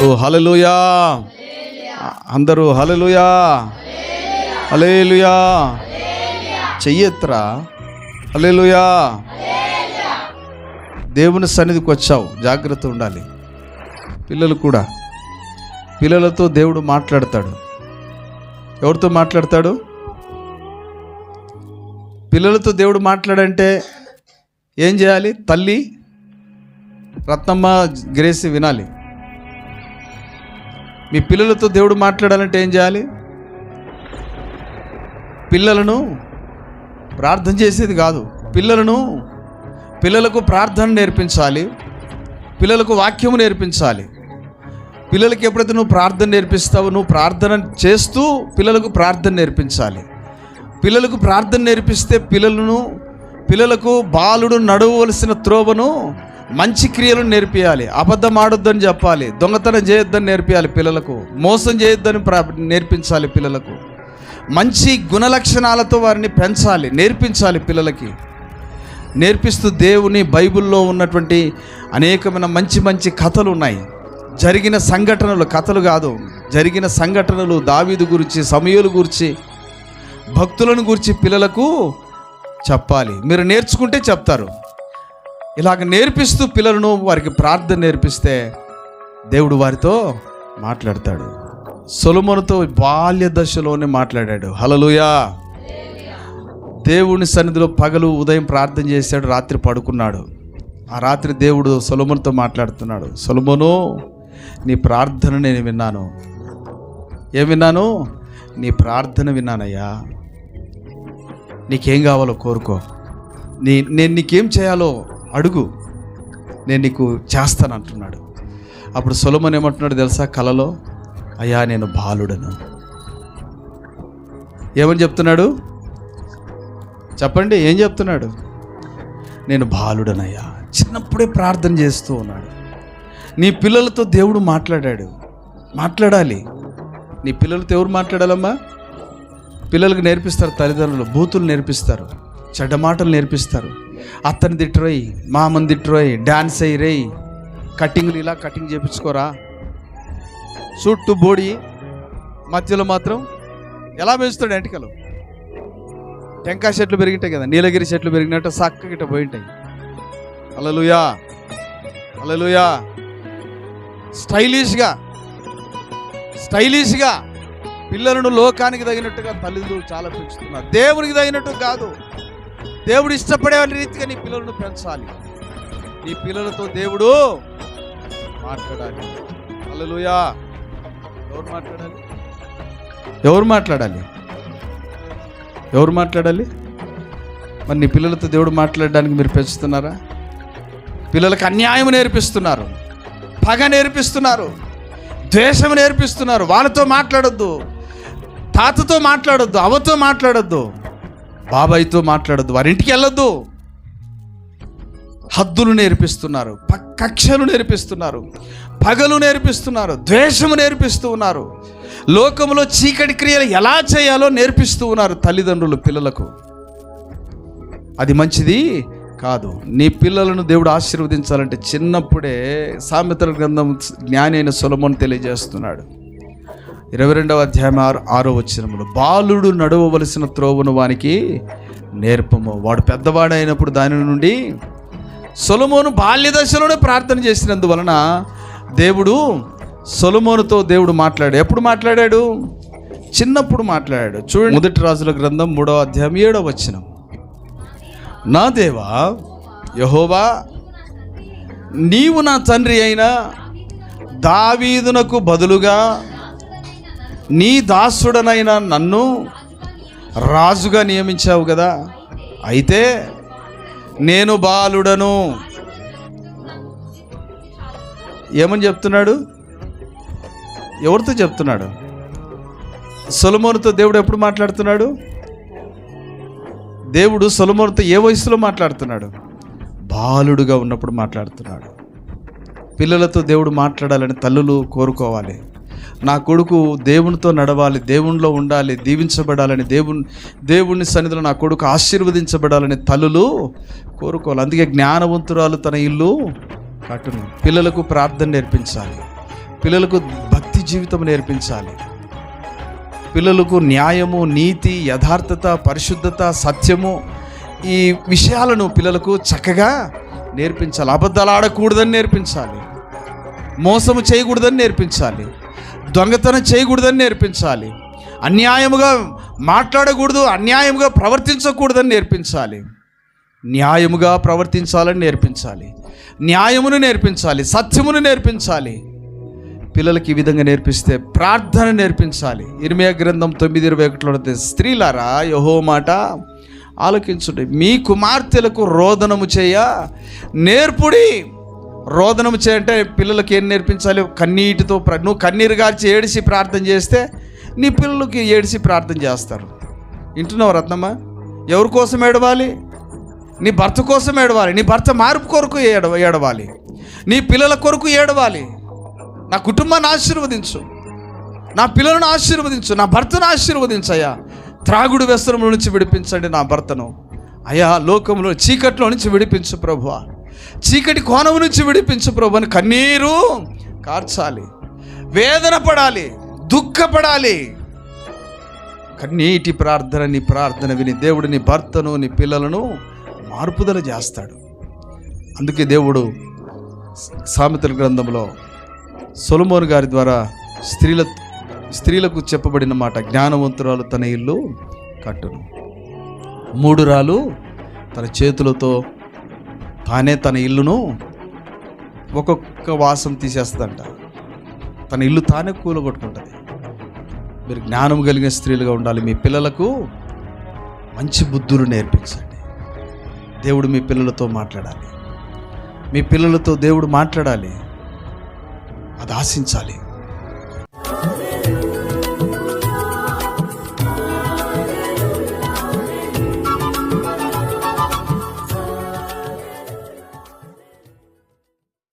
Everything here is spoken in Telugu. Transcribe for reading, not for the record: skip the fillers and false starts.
ఓ హల్లెలూయా, అందరూ హల్లెలూయా, హల్లెలూయా, చెయ్యెత్తురా, హల్లెలూయా. దేవుని సన్నిధికి వచ్చావు, జాగ్రత్త ఉండాలి. పిల్లలు కూడా, పిల్లలతో దేవుడు మాట్లాడతాడు. ఎవరితో మాట్లాడతాడు? పిల్లలతో దేవుడు మాట్లాడంటే ఏం చేయాలి? తల్లి రత్నమ్మ, గ్రేసి వినాలి. మీ పిల్లలతో దేవుడు మాట్లాడాలంటే ఏం చేయాలి? పిల్లలను ప్రార్థన చేసేది కాదు, పిల్లలకు ప్రార్థన నేర్పించాలి, పిల్లలకు వాక్యము నేర్పించాలి. పిల్లలకి ఎప్పుడైతే నువ్వు ప్రార్థన నేర్పిస్తావో, నువ్వు ప్రార్థన చేస్తూ పిల్లలకు ప్రార్థన నేర్పించాలి. పిల్లలకు ప్రార్థన నేర్పిస్తే పిల్లలకు బాలుడు నడవవలసిన త్రోవను, మంచి క్రియలను నేర్పియాలి. అబద్ధం ఆడొద్దని చెప్పాలి, దొంగతనం చేయొద్దని నేర్పియాలి పిల్లలకు, మోసం చేయొద్దని నేర్పించాలి పిల్లలకు. మంచి గుణలక్షణాలతో వారిని పెంచాలి, నేర్పించాలి పిల్లలకి. నేర్పిస్తూ దేవుని బైబిల్లో ఉన్నటువంటి అనేకమైన మంచి మంచి కథలు ఉన్నాయి. జరిగిన సంఘటనలు, కథలు కాదు, జరిగిన సంఘటనలు, దావీదు గురించి, సమూయేలు గురించి, భక్తులను గురించి పిల్లలకు చెప్పాలి. మీరు నేర్చుకుంటే చెప్తారు. ఇలాగ నేర్పిస్తూ పిల్లలను వారికి ప్రార్థన నేర్పిస్తే దేవుడు వారితో మాట్లాడతాడు. సొలొమోనుతో బాల్య దశలోనే మాట్లాడాడు. హల్లెలూయా. దేవుని సన్నిధిలో పగలు ఉదయం ప్రార్థన చేశాడు, రాత్రి పడుకున్నాడు. ఆ రాత్రి దేవుడు సొలొమోనుతో మాట్లాడుతున్నాడు. సొలొమోను, నీ ప్రార్థన నేను విన్నాను. ఏం విన్నాను? నీ ప్రార్థన విన్నానయ్యా. నీకేం కావాలో కోరుకో, నేను నీకేం చేయాలో అడుగు, నేను నీకు చేస్తాను అంటున్నాడు. అప్పుడు సొలొమోను ఏమంటున్నాడు తెలుసా? కలలో, అయ్యా నేను బాలుడను. ఏమని చెప్తున్నాడు చెప్పండి? ఏం చెప్తున్నాడు? నేను బాలుడనయ్యా. చిన్నప్పుడే ప్రార్థన చేస్తూ ఉన్నాడు. నీ పిల్లలతో దేవుడు మాట్లాడాలి. నీ పిల్లలతో ఎవరు మాట్లాడాలమ్మా? పిల్లలకు నేర్పిస్తారు తల్లిదండ్రులు, బూతులు నేర్పిస్తారు, చెడ్డ మాటలు నేర్పిస్తారు. అత్తని తిట్టురోయ్, మామని తిట్టురోయ్, డ్యాన్స్ అయ్యిరేయ్, కటింగ్లు ఇలా కటింగ్ చేయించుకోరా, చుట్టూ బోడి, మధ్యలో మాత్రం ఎలా పెంచుతాడు ఎంటికలు? టెంకాయ చెట్లు పెరిగింటాయి కదా, నీలగిరి చెట్లు పెరిగినట్టు చక్కగిట పోయింటాయి. హల్లెలూయా, హల్లెలూయా. స్టైలిష్గా పిల్లలను లోకానికి తగినట్టుగా తల్లిదండ్రులు చాలా పెంచుతున్నారు. దేవునికి తగినట్టు కాదు, దేవుడు ఇష్టపడే రీతిగా నీ పిల్లలను పెంచాలి. నీ పిల్లలతో దేవుడు మాట్లాడాలి. హల్లెలూయా. ఎవరు మాట్లాడాలి? మరి నీ పిల్లలతో దేవుడు మాట్లాడడానికి మీరు పెంచుతున్నారా? పిల్లలకు అన్యాయం నేర్పిస్తున్నారు, పగ నేర్పిస్తున్నారు, ద్వేషం నేర్పిస్తున్నారు. వాళ్ళతో మాట్లాడొద్దు, తాతతో మాట్లాడొద్దు, అవ్వతో మాట్లాడొద్దు, బాబాయ్తో మాట్లాడొద్దు, వారింటికి వెళ్ళొద్దు. హద్దులు నేర్పిస్తున్నారు, కక్షలు నేర్పిస్తున్నారు, పగలు నేర్పిస్తున్నారు, ద్వేషము నేర్పిస్తూ ఉన్నారు. లోకంలో చీకటి క్రియలు ఎలా చేయాలో నేర్పిస్తూ ఉన్నారు తల్లిదండ్రులు పిల్లలకు. అది మంచిది కాదు. నీ పిల్లలను దేవుడు ఆశీర్వదించాలంటే చిన్నప్పుడే, సామెతల గ్రంథం జ్ఞాని అయిన సొలొమోను తెలియజేస్తున్నాడు. 22వ అధ్యాయం 6వ వచనంలో, బాలుడు నడవవలసిన త్రోవను వానికి నేర్పము, వాడు పెద్దవాడైనప్పుడు దాని నుండి. సొలొమోను బాల్య దశలోనే ప్రార్థన చేసినందువలన దేవుడు సొలొమోనుతో దేవుడు మాట్లాడాడు. ఎప్పుడు మాట్లాడాడు? చిన్నప్పుడు మాట్లాడాడు. చూడండి, మొదటి రాజుల గ్రంథం 3వ అధ్యాయం 7వ వచనం. నా దేవా యెహోవా, నీవు నా తండ్రి అయిన దావీదునకు బదులుగా నీ దాసుడనైన నన్ను రాజుగా నియమించావు కదా. అయితే నేను బాలుడను. ఏమని చెప్తున్నాడు? ఎవరితో చెప్తున్నాడు? సొలొమోనుతో దేవుడు ఎప్పుడు మాట్లాడుతున్నాడు? దేవుడు సొలొమోనుతో ఏ వయసులో మాట్లాడుతున్నాడు? బాలుడుగా ఉన్నప్పుడు మాట్లాడుతున్నాడు. పిల్లలతో దేవుడు మాట్లాడాలని తల్లులు కోరుకోవాలి. నా కొడుకు దేవునితో నడవాలి, దేవునిలో ఉండాలి, దీవించబడాలని, దేవుని సన్నిధిలో నా కొడుకు ఆశీర్వదించబడాలని తల్లులు కోరుకోవాలి. అందుకే జ్ఞానవంతురాలు తన ఇల్లు కట్టును. పిల్లలకు ప్రార్థన నేర్పించాలి, పిల్లలకు భక్తి జీవితం నేర్పించాలి. పిల్లలకు న్యాయము, నీతి, యథార్థత, పరిశుద్ధత, సత్యము, ఈ విషయాలను పిల్లలకు చక్కగా నేర్పించాలి. అబద్ధాలు ఆడకూడదని నేర్పించాలి, మోసము చేయకూడదని నేర్పించాలి, దొంగతనం చేయకూడదని నేర్పించాలి, అన్యాయముగా మాట్లాడకూడదు, అన్యాయముగా ప్రవర్తించకూడదని నేర్పించాలి, న్యాయముగా ప్రవర్తించాలని నేర్పించాలి, న్యాయమును నేర్పించాలి, సత్యమును నేర్పించాలి. పిల్లలకి ఈ విధంగా నేర్పిస్తే ప్రార్థన నేర్పించాలి. ఇర్మియా గ్రంథం 9:21 స్త్రీలారా యెహోవా మాట ఆలకించుడి, మీ కుమార్తెలకు రోదనము చేయ నేర్పుడి. రోదనము చేయంటే పిల్లలకి ఏం నేర్పించాలి? కన్నీటితో నువ్వు కన్నీరు గార్చి ఏడిసి ప్రార్థన చేస్తే నీ పిల్లలకి ఏడిసి ప్రార్థన చేస్తారు. వింటున్నావు రత్నమ్మ? ఎవరి కోసం ఏడవాలి? నీ భర్త కోసం ఏడవాలి, నీ భర్త మార్పు కొరకు ఏడవాలి, నీ పిల్లల కొరకు ఏడవాలి. నా కుటుంబాన్ని ఆశీర్వదించు, నా పిల్లలను ఆశీర్వదించు, నా భర్తను ఆశీర్వదించయ్యా. త్రాగుడు వ్యసనంలో నుంచి విడిపించండి నా భర్తను అయ్యా. లోకంలో చీకట్లో నుంచి విడిపించు ప్రభువా, చీకటి కోణం నుంచి విడిపించు ప్రభు అని కన్నీరు కార్చాలి, వేదన పడాలి, దుఃఖపడాలి. కన్నీటి ప్రార్థన, నీ ప్రార్థన విని దేవుడు నీ భర్తను, నీ పిల్లలను మార్పుదల చేస్తాడు. అందుకే దేవుడు సామెతల గ్రంథంలో సొలొమోను గారి ద్వారా స్త్రీలకు చెప్పబడిన మాట, జ్ఞానవంతురాలు తన ఇల్లు కట్టును, మూఢురాలు తన చేతులతో తానే తన ఇల్లును ఒక్కొక్క వాసం తీసేస్తుందంట, తన ఇల్లు తానే కూలగొట్టుకుంటుంది. మీరు జ్ఞానం కలిగిన స్త్రీలుగా ఉండాలి. మీ పిల్లలకు మంచి బుద్ధులు నేర్పించండి. దేవుడు మీ పిల్లలతో మాట్లాడాలి, మీ పిల్లలతో దేవుడు మాట్లాడాలి, అది ఆశించాలి.